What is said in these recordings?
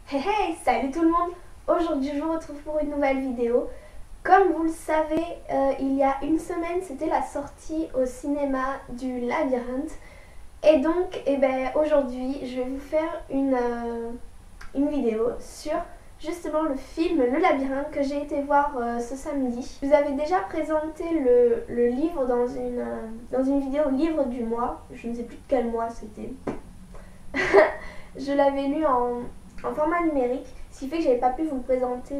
Hey hey, salut tout le monde. Aujourd'hui je vous retrouve pour une nouvelle vidéo. Comme vous le savez, il y a une semaine c'était la sortie au cinéma du Labyrinthe. Et donc aujourd'hui je vais vous faire une vidéo sur justement le film Le Labyrinthe que j'ai été voir ce samedi. Je vous avais déjà présenté le livre dans une vidéo livre du mois. Je ne sais plus de quel mois c'était. Je l'avais lu en format numérique, ce qui fait que j'avais pas pu vous le présenter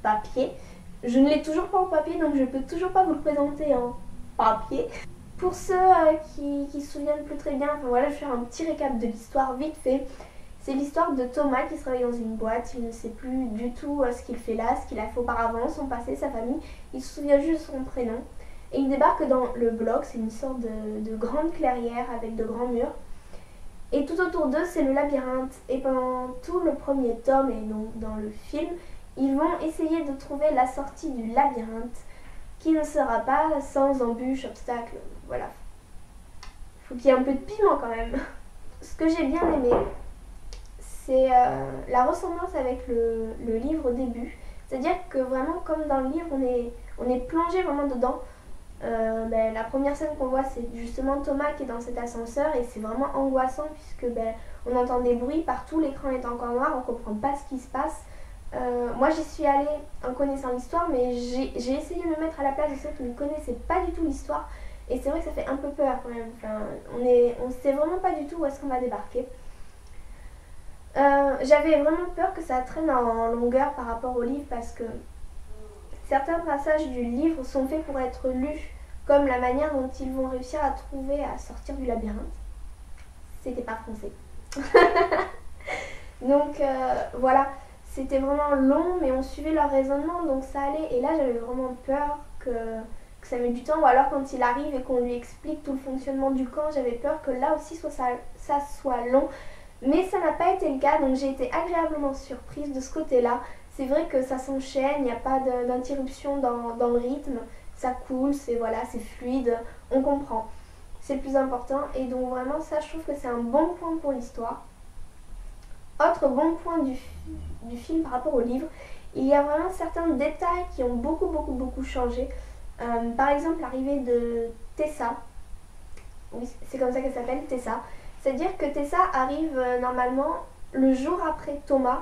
papier. Je ne l'ai toujours pas en papier, donc je peux toujours pas vous le présenter en papier. Pour ceux qui se souviennent plus très bien, enfin voilà, je vais faire un petit récap de l'histoire vite fait. C'est l'histoire de Thomas qui travaille dans une boîte, il ne sait plus du tout ce qu'il fait là, ce qu'il a fait auparavant, son passé, sa famille, il se souvient juste de son prénom. Et il débarque dans le bloc, c'est une sorte de grande clairière avec de grands murs. Et tout autour d'eux, c'est le labyrinthe. Et pendant tout le premier tome, et donc dans le film, ils vont essayer de trouver la sortie du labyrinthe, qui ne sera pas sans embûches, obstacles, voilà. Il faut qu'il y ait un peu de piment quand même. Ce que j'ai bien aimé, c'est la ressemblance avec le livre au début. C'est-à-dire que vraiment, comme dans le livre, on est plongé vraiment dedans. La première scène qu'on voit, c'est justement Thomas qui est dans cet ascenseur et c'est vraiment angoissant puisque on entend des bruits partout, l'écran est encore noir, on comprend pas ce qui se passe. Moi j'y suis allée en connaissant l'histoire, mais j'ai essayé de me mettre à la place de ceux qui ne connaissaient pas du tout l'histoire et c'est vrai que ça fait un peu peur quand même. Enfin, on sait vraiment pas du tout où est-ce qu'on va débarquer. J'avais vraiment peur que ça traîne en longueur par rapport au livre parce que certains passages du livre sont faits pour être lus, comme la manière dont ils vont réussir à trouver à sortir du labyrinthe. C'était pas français. Donc voilà, c'était vraiment long, mais on suivait leur raisonnement, donc ça allait. Et là, j'avais vraiment peur que ça mette du temps, ou alors quand il arrive et qu'on lui explique tout le fonctionnement du camp, j'avais peur que là aussi ça soit long. Mais ça n'a pas été le cas, donc j'ai été agréablement surprise de ce côté-là. C'est vrai que ça s'enchaîne, il n'y a pas d'interruption dans le rythme, ça coule, c'est fluide, on comprend. C'est le plus important et donc vraiment ça je trouve que c'est un bon point pour l'histoire. Autre bon point du film par rapport au livre, il y a vraiment certains détails qui ont beaucoup changé. Par exemple l'arrivée de Tessa, oui c'est comme ça qu'elle s'appelle, Tessa. C'est-à-dire que Tessa arrive normalement le jour après Thomas,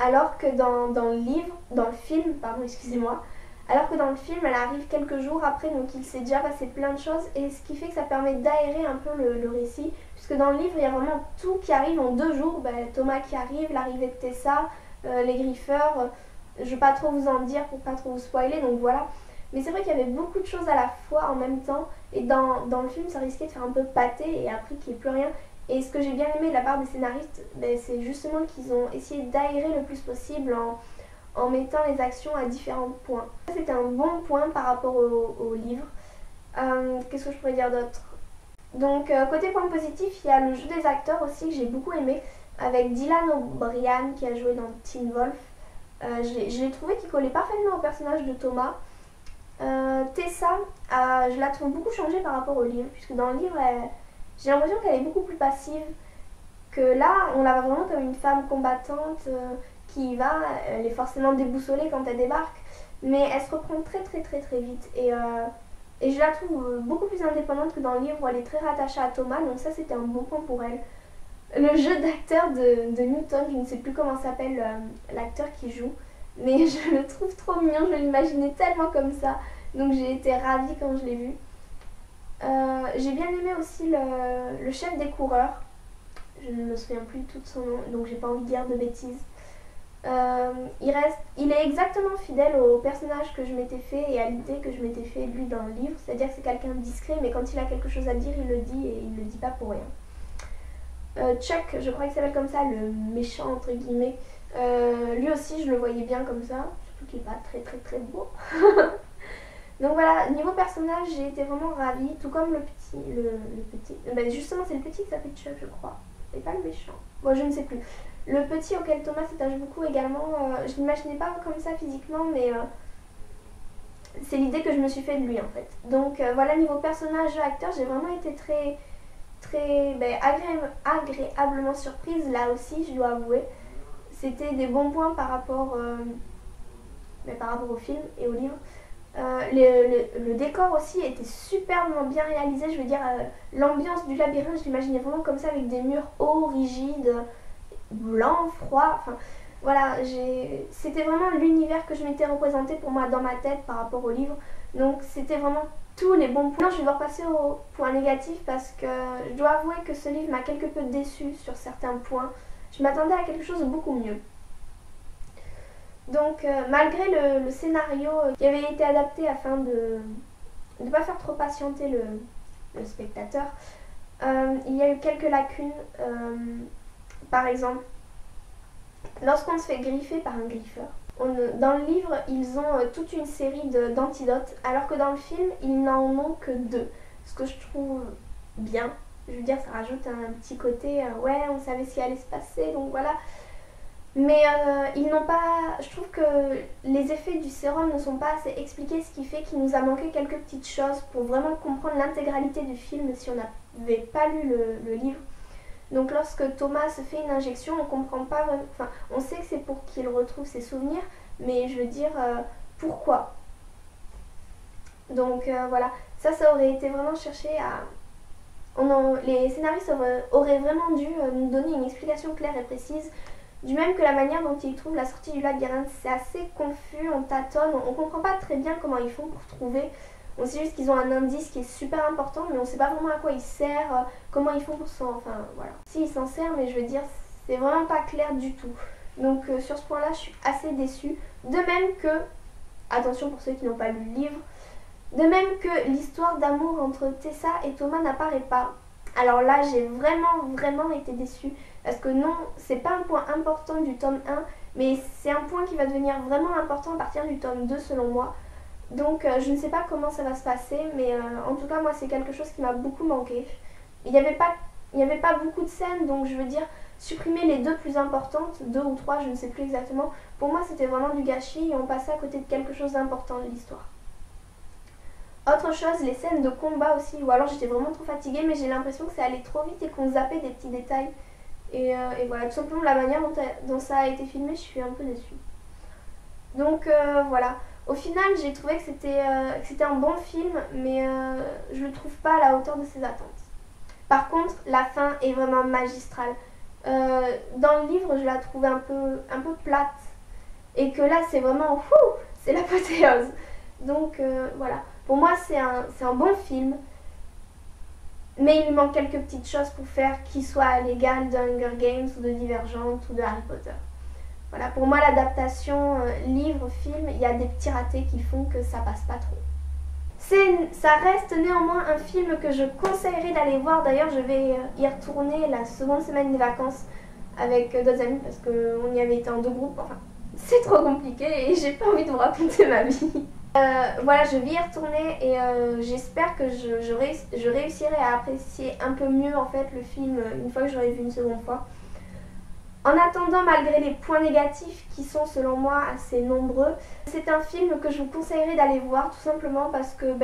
alors que dans le film, pardon, excusez-moi, alors que dans le film, elle arrive quelques jours après, donc il s'est déjà passé plein de choses, et ce qui fait que ça permet d'aérer un peu le récit, puisque dans le livre, il y a vraiment tout qui arrive en 2 jours, Thomas qui arrive, l'arrivée de Tessa, les griffeurs, je ne vais pas trop vous en dire pour pas trop vous spoiler, donc voilà. Mais c'est vrai qu'il y avait beaucoup de choses à la fois en même temps, et dans le film, ça risquait de faire un peu pâté, et après qu'il n'y ait plus rien. Et ce que j'ai bien aimé de la part des scénaristes, c'est justement qu'ils ont essayé d'aérer le plus possible en mettant les actions à différents points. C'était un bon point par rapport au livre. Qu'est-ce que je pourrais dire d'autre? Donc côté point positif, il y a le jeu des acteurs aussi que j'ai beaucoup aimé, avec Dylan O'Brien qui a joué dans Teen Wolf. Je l'ai trouvé qu'il collait parfaitement au personnage de Thomas. Tessa, je la trouve beaucoup changée par rapport au livre, puisque dans le livre, j'ai l'impression qu'elle est beaucoup plus passive, que là, on la voit vraiment comme une femme combattante qui elle est forcément déboussolée quand elle débarque, mais elle se reprend très vite. Et je la trouve beaucoup plus indépendante que dans le livre où elle est très rattachée à Thomas, donc ça c'était un bon point pour elle. Le jeu d'acteur de Newton, je ne sais plus comment s'appelle l'acteur qui joue, mais je le trouve trop mignon, je l'imaginais tellement comme ça, donc j'ai été ravie quand je l'ai vu. J'ai bien aimé aussi le chef des coureurs, je ne me souviens plus tout de son nom, donc j'ai pas envie de dire de bêtises. Il est exactement fidèle au personnage que je m'étais fait et à l'idée que je m'étais fait de lui dans le livre, c'est-à-dire que c'est quelqu'un de discret, mais quand il a quelque chose à dire, il le dit et il le dit pas pour rien. Chuck, je crois qu'il s'appelle comme ça, le méchant entre guillemets, lui aussi je le voyais bien comme ça, surtout qu'il est pas très beau. Donc voilà, niveau personnage, j'ai été vraiment ravie, tout comme le petit. Justement, c'est le petit qui s'appelle Chuck, je crois, et pas le méchant. Bon, je ne sais plus. Le petit auquel Thomas s'attache beaucoup également, je ne l'imaginais pas comme ça physiquement, mais c'est l'idée que je me suis fait de lui en fait. Donc voilà, niveau personnage, acteur, j'ai vraiment été très agréablement surprise là aussi, je dois avouer. c'était des bons points par rapport au film et au livre. Le décor aussi était superbement bien réalisé, je veux dire, l'ambiance du labyrinthe, je l'imaginais vraiment comme ça avec des murs hauts, rigides, blancs, froids, enfin voilà, c'était vraiment l'univers que je m'étais représenté pour moi dans ma tête par rapport au livre, donc c'était vraiment tous les bons points. Je vais devoir passer au point négatif parce que je dois avouer que ce livre m'a quelque peu déçue sur certains points, je m'attendais à quelque chose de beaucoup mieux. Donc malgré le scénario qui avait été adapté afin de ne pas faire trop patienter le spectateur, il y a eu quelques lacunes. Par exemple, lorsqu'on se fait griffer par un griffeur, dans le livre, ils ont toute une série d'antidotes, alors que dans le film, ils n'en ont que 2. Ce que je trouve bien. Je veux dire, ça rajoute un petit côté, ouais, on savait ce qui allait se passer, donc voilà. Mais ils n'ont pas. Je trouve que les effets du sérum ne sont pas assez expliqués, ce qui fait qu'il nous a manqué quelques petites choses pour vraiment comprendre l'intégralité du film si on n'avait pas lu le livre. Donc lorsque Thomas se fait une injection, on comprend pas vraiment. Enfin, on sait que c'est pour qu'il retrouve ses souvenirs, mais je veux dire pourquoi. Donc voilà, ça aurait été vraiment cherché à. Les scénaristes auraient vraiment dû nous donner une explication claire et précise. Du même que la manière dont ils trouvent la sortie du labyrinthe, c'est assez confus, on tâtonne, on comprend pas très bien comment ils font pour trouver. On sait juste qu'ils ont un indice qui est super important, mais on sait pas vraiment à quoi il sert, comment ils font pour s'en... Enfin, voilà. Si, ils s'en servent, mais je veux dire, c'est vraiment pas clair du tout. Donc sur ce point-là, je suis assez déçue. De même que, attention pour ceux qui n'ont pas lu le livre, de même que l'histoire d'amour entre Tessa et Thomas n'apparaît pas. Alors là, j'ai vraiment été déçue. Parce que non, c'est pas un point important du tome 1, mais c'est un point qui va devenir vraiment important à partir du tome 2 selon moi. Donc je ne sais pas comment ça va se passer, mais en tout cas moi c'est quelque chose qui m'a beaucoup manqué. Il n'y avait pas beaucoup de scènes, donc je veux dire supprimer les 2 plus importantes, 2 ou 3, je ne sais plus exactement. Pour moi c'était vraiment du gâchis et on passait à côté de quelque chose d'important de l'histoire. Autre chose, les scènes de combat aussi, ou alors j'étais vraiment trop fatiguée, mais j'ai l'impression que ça allait trop vite et qu'on zappait des petits détails. Et voilà, tout simplement la manière dont ça a été filmé, je suis un peu déçue. Donc voilà, au final j'ai trouvé que c'était un bon film, mais je le trouve pas à la hauteur de ses attentes. Par contre, la fin est vraiment magistrale. Dans le livre, je la trouvais un peu plate, et que là c'est vraiment, c'est l'apothéose. Donc voilà, pour moi c'est un bon film. Mais il lui manque quelques petites choses pour faire qu'il soit à l'égal de Hunger Games ou de Divergente ou de Harry Potter. Voilà, pour moi l'adaptation livre-film, il y a des petits ratés qui font que ça passe pas trop. Ça reste néanmoins un film que je conseillerais d'aller voir. D'ailleurs, je vais y retourner la seconde semaine des vacances avec d'autres amis parce qu'on y avait été en 2 groupes. Enfin, c'est trop compliqué et j'ai pas envie de vous raconter ma vie. Voilà, je vais y retourner et j'espère que je réussirai à apprécier un peu mieux en fait le film une fois que j'aurai vu une seconde fois. En attendant, malgré les points négatifs qui sont selon moi assez nombreux, c'est un film que je vous conseillerais d'aller voir tout simplement parce que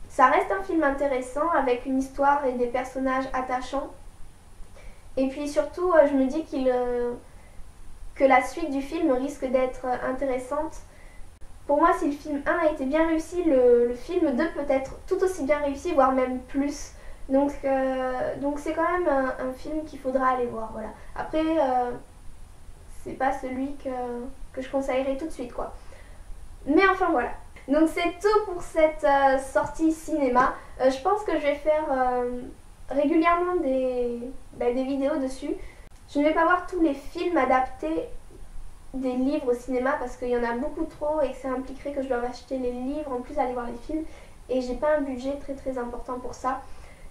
ça reste un film intéressant avec une histoire et des personnages attachants. Et puis surtout, je me dis que la suite du film risque d'être intéressante. Pour moi, si le film 1 a été bien réussi, le film 2 peut être tout aussi bien réussi, voire même plus. Donc c'est quand même un film qu'il faudra aller voir. Voilà. Après, c'est pas celui que je conseillerais tout de suite, quoi. Mais enfin, voilà. Donc c'est tout pour cette sortie cinéma. Je pense que je vais faire régulièrement des vidéos dessus. Je ne vais pas voir tous les films adaptés des livres au cinéma parce qu'il y en a beaucoup trop et que ça impliquerait que je doive acheter les livres en plus aller voir les films et j'ai pas un budget très important pour ça,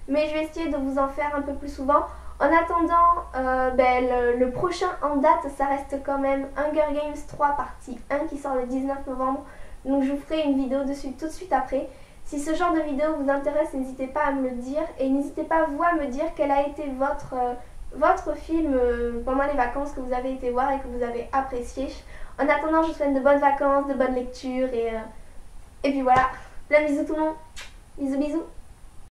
mais je vais essayer de vous en faire un peu plus souvent. En attendant, le prochain en date ça reste quand même Hunger Games 3 partie 1 qui sort le 19 novembre, donc je vous ferai une vidéo dessus tout de suite après. Si ce genre de vidéo vous intéresse, n'hésitez pas à me le dire et n'hésitez pas vous à me dire quel a été votre film pendant les vacances que vous avez été voir et que vous avez apprécié. En attendant, je vous souhaite de bonnes vacances, de bonnes lectures et puis voilà. Plein de bisous tout le monde. Bisous bisous.